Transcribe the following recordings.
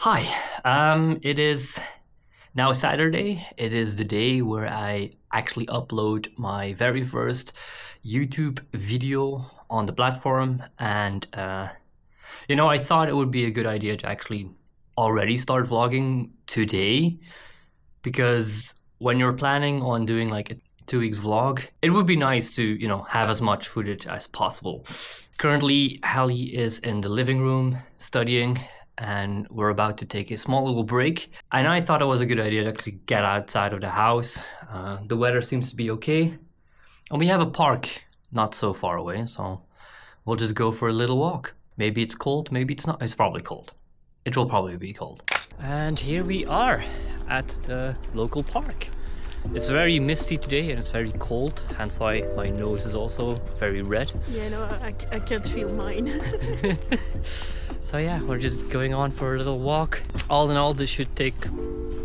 Hi, it is now Saturday. It is the day where I actually upload my very first YouTube video on the platform, and I thought it would be a good idea to actually already start vlogging today, because when you're planning on doing like a 2 weeks vlog, it would be nice to, have as much footage as possible. Currently, Hallie is in the living room studying, and we're about to take a small little break. And I thought it was a good idea to actually get outside of the house. The weather seems to be okay. And we have a park not so far away, so we'll just go for a little walk. Maybe it's cold, maybe it's not. It's probably cold. It will probably be cold. And here we are at the local park. It's very misty today and it's very cold, hence why my nose is also very red. Yeah, no, I can't feel mine. So yeah, we're just going on for a little walk. All in all, this should take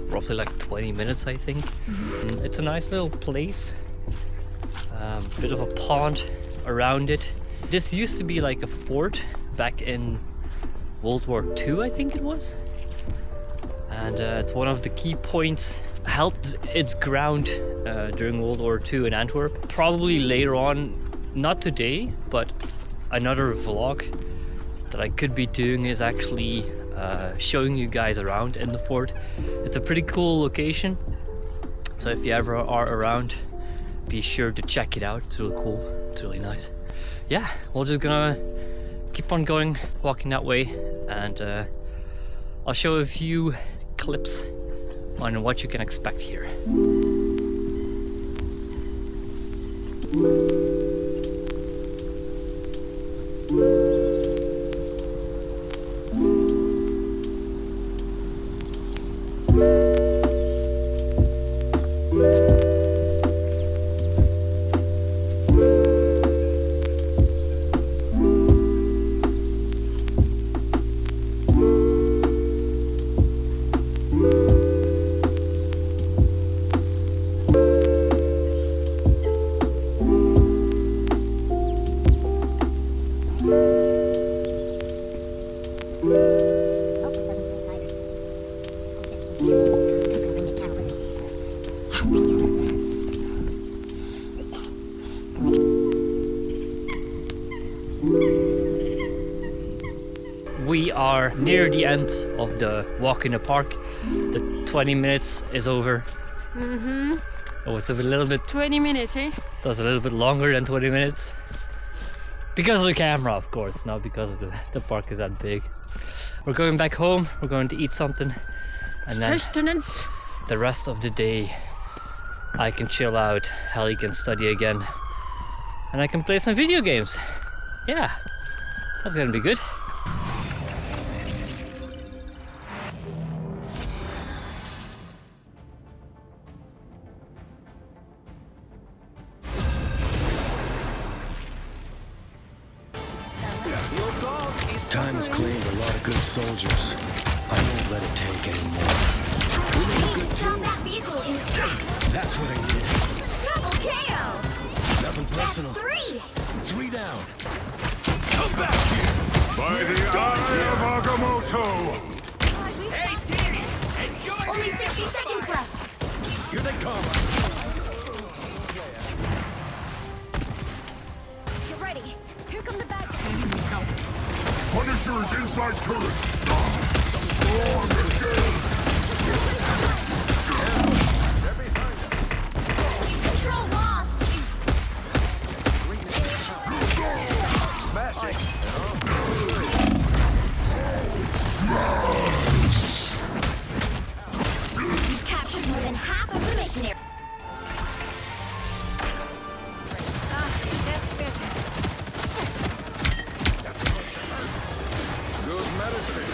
roughly like 20 minutes, I think. It's a nice little place. Bit of a pond around it. This used to be like a fort back in World War II, I think it was. And it's one of the key points, held its ground during World War II in Antwerp. Probably later on, not today, but another vlog that I could be doing is actually showing you guys around in the fort. It's a pretty cool location, so if you ever are around, be sure to check it out. It's really cool, it's really nice. Yeah, we're just gonna keep on going, walking that way, and I'll show a few clips on what you can expect here. We are near the end of the walk in the park. The 20 minutes is over. Oh, it's a little bit... 20 minutes, eh? That's a little bit longer than 20 minutes. Because of the camera, of course, not because of the park is that big. We're going back home, we're going to eat something, and then Sustenance. the rest of the day I can chill out, Hallie can study again, and I can play some video games. Yeah, that's gonna be good. Time has claimed a lot of good soldiers. I won't let it take anymore. We need to stop that vehicle in its tracks. That's what I need. Double KO. Nothing personal. That's 3. 3 down. Come back here! By the eye of Agamotto! Hey, Diddy! Enjoy Only 60 seconds left. Here they come! Get ready. Here come the bad Punisher is inside turret! Control lost. Smash it! You've captured more than half of the mission area. That's good. Good medicine.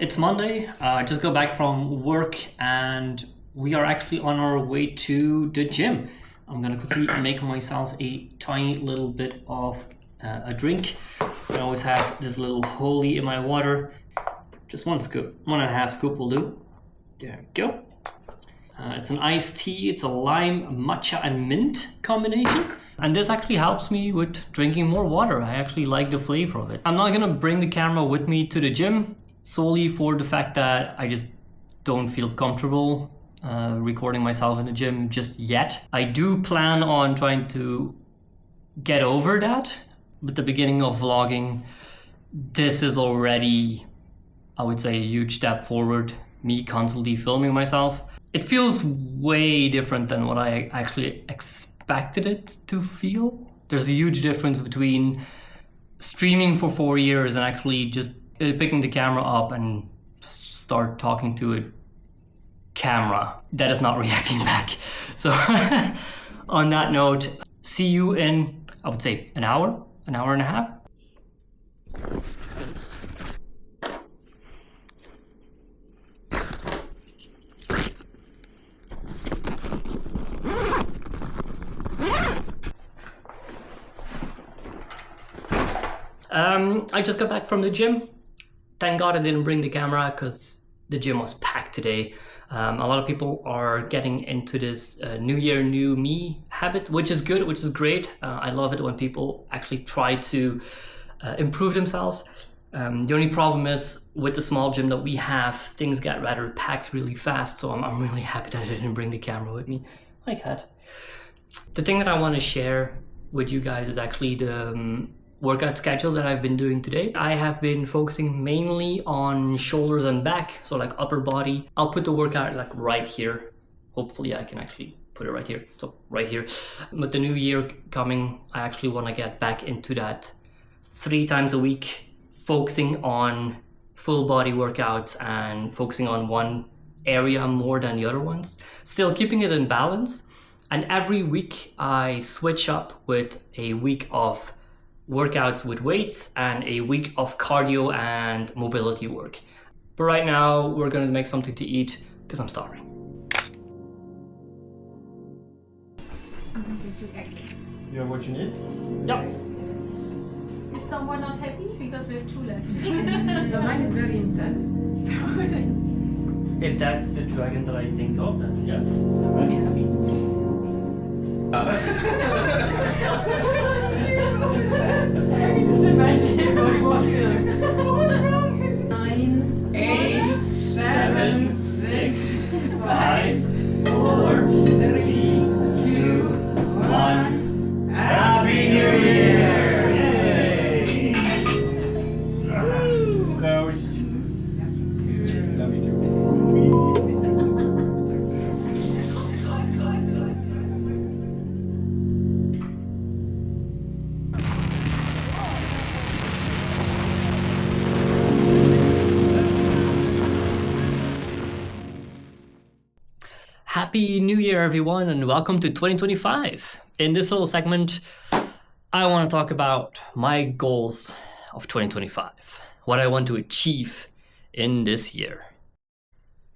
It's Monday. I just got back from work and we are actually on our way to the gym. I'm gonna quickly make myself a tiny little bit of a drink. I always have this little holy in my water. Just 1 scoop, 1.5 scoop will do. There we go. It's an iced tea. It's a lime, matcha, and mint combination. And this actually helps me with drinking more water. I actually like the flavor of it. I'm not gonna bring the camera with me to the gym solely for the fact that I just don't feel comfortable recording myself in the gym just yet. I do plan on trying to get over that. With the beginning of vlogging, this is already, I would say, a huge step forward. Me constantly filming myself. It feels way different than what I actually expected it to feel. There's a huge difference between streaming for 4 years and actually just picking the camera up and start talking to a camera that is not reacting back. So on that note, see you in, I would say, an hour and a half. I just got back from the gym. Thank God I didn't bring the camera because the gym was packed today. A lot of people are getting into this New Year, New Me habit, which is good, which is great. I love it when people actually try to improve themselves. The only problem is with the small gym that we have, things get rather packed really fast. So I'm really happy that I didn't bring the camera with me. Hi, cat. The thing that I want to share with you guys is actually the workout schedule that I've been doing today. I have been focusing mainly on shoulders and back, so like upper body. I'll put the workout like right here. Hopefully I can actually put it right here. So right here. With the new year coming, I actually want to get back into that 3 times a week, focusing on full body workouts and focusing on one area more than the other ones. Still keeping it in balance. And every week I switch up with a week of workouts with weights and a week of cardio and mobility work. But right now we're gonna make something to eat because I'm starving. You have what you need? Yeah. Is someone not happy? Because we have 2 left. But mine is very intense. If that's the dragon that I think of, then yes, I'm very happy. Just imagine him going walking like, 9, 8, 7, 6, 5, 4, 3, 2, 1. Happy New Year! Yay! Ghost. Love you too. Happy New Year, everyone, and welcome to 2025. In this little segment, I want to talk about my goals of 2025, what I want to achieve in this year.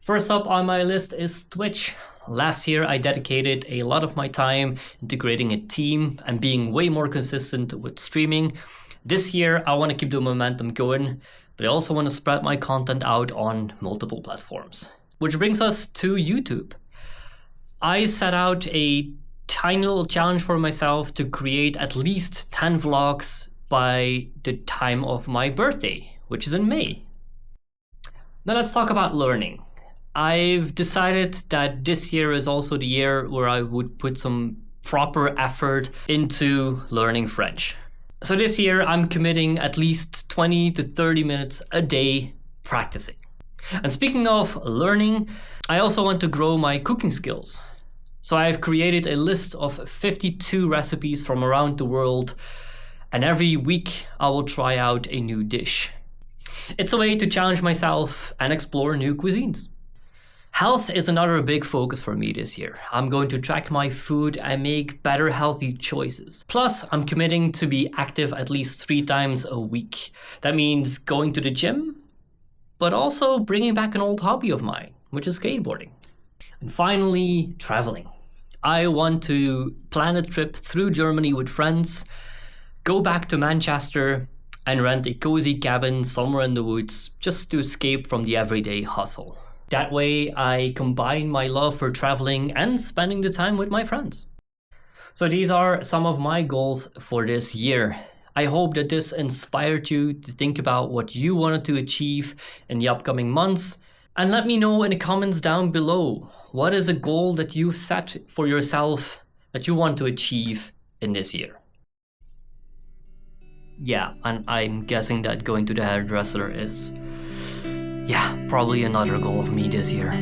First up on my list is Twitch. Last year, I dedicated a lot of my time into creating a team and being way more consistent with streaming. This year, I want to keep the momentum going, but I also want to spread my content out on multiple platforms. Which brings us to YouTube. I set out a tiny little challenge for myself to create at least 10 vlogs by the time of my birthday, which is in May. Now let's talk about learning. I've decided that this year is also the year where I would put some proper effort into learning French. So this year I'm committing at least 20 to 30 minutes a day practicing. And speaking of learning, I also want to grow my cooking skills. So I've created a list of 52 recipes from around the world, and every week I will try out a new dish. It's a way to challenge myself and explore new cuisines. Health is another big focus for me this year. I'm going to track my food and make better healthy choices. Plus, I'm committing to be active at least 3 times a week. That means going to the gym but also bringing back an old hobby of mine, which is skateboarding. And finally, traveling. I want to plan a trip through Germany with friends, go back to Manchester, and rent a cozy cabin somewhere in the woods just to escape from the everyday hustle. That way, I combine my love for traveling and spending the time with my friends. So these are some of my goals for this year. I hope that this inspired you to think about what you wanted to achieve in the upcoming months. And let me know in the comments down below, what is a goal that you've set for yourself that you want to achieve in this year? Yeah, and I'm guessing that going to the hairdresser is, yeah, probably another goal of me this year.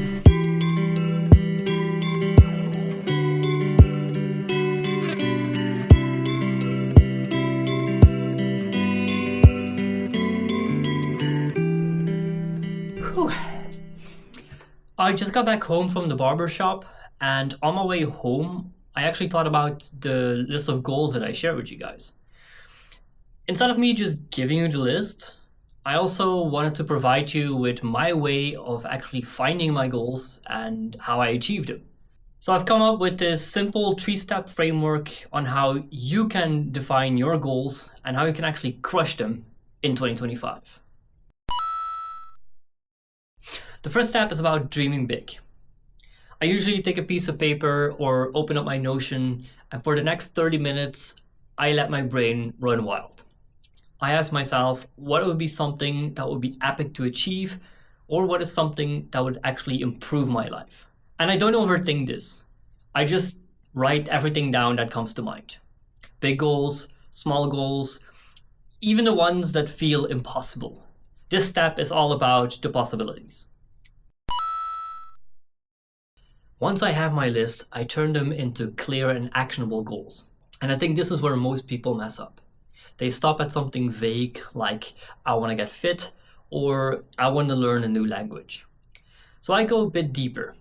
Whew. I just got back home from the barber shop, and on my way home, I actually thought about the list of goals that I shared with you guys. Instead of me just giving you the list, I also wanted to provide you with my way of actually finding my goals and how I achieved them. So I've come up with this simple 3-step framework on how you can define your goals and how you can actually crush them in 2025. The first step is about dreaming big. I usually take a piece of paper or open up my Notion, and for the next 30 minutes, I let my brain run wild. I ask myself what would be something that would be epic to achieve, or what is something that would actually improve my life. And I don't overthink this. I just write everything down that comes to mind. Big goals, small goals, even the ones that feel impossible. This step is all about the possibilities. Once I have my list, I turn them into clear and actionable goals. And I think this is where most people mess up. They stop at something vague like, I want to get fit, or I want to learn a new language. So I go a bit deeper,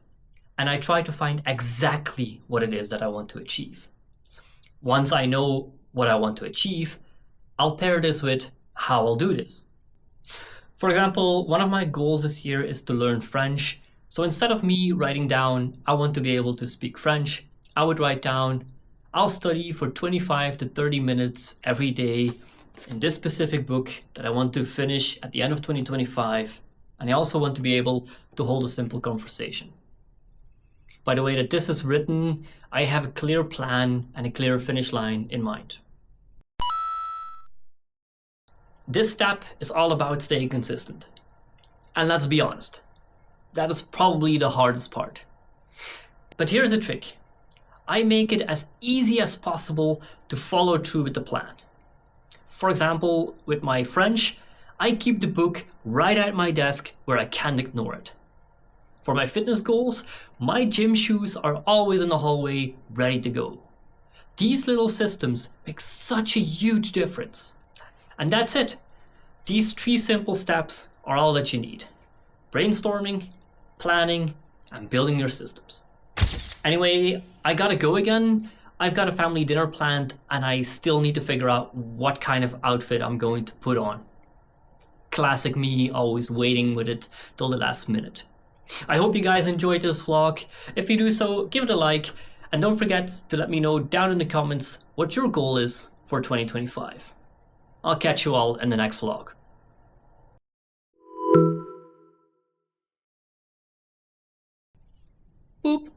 and I try to find exactly what it is that I want to achieve. Once I know what I want to achieve, I'll pair this with how I'll do this. For example, one of my goals this year is to learn French. So instead of me writing down, I want to be able to speak French, I would write down, I'll study for 25 to 30 minutes every day in this specific book that I want to finish at the end of 2025. And I also want to be able to hold a simple conversation. By the way that this is written, I have a clear plan and a clear finish line in mind. This step is all about staying consistent. And let's be honest, that is probably the hardest part. But here's the trick. I make it as easy as possible to follow through with the plan. For example, with my French, I keep the book right at my desk where I can't ignore it. For my fitness goals, my gym shoes are always in the hallway ready to go. These little systems make such a huge difference. And that's it. These 3 simple steps are all that you need. Brainstorming, planning, and building your systems. Anyway, I gotta go again. I've got a family dinner planned and I still need to figure out what kind of outfit I'm going to put on. Classic me, always waiting with it till the last minute. I hope you guys enjoyed this vlog. If you do so, give it a like, and don't forget to let me know down in the comments what your goal is for 2025. I'll catch you all in the next vlog. Boop.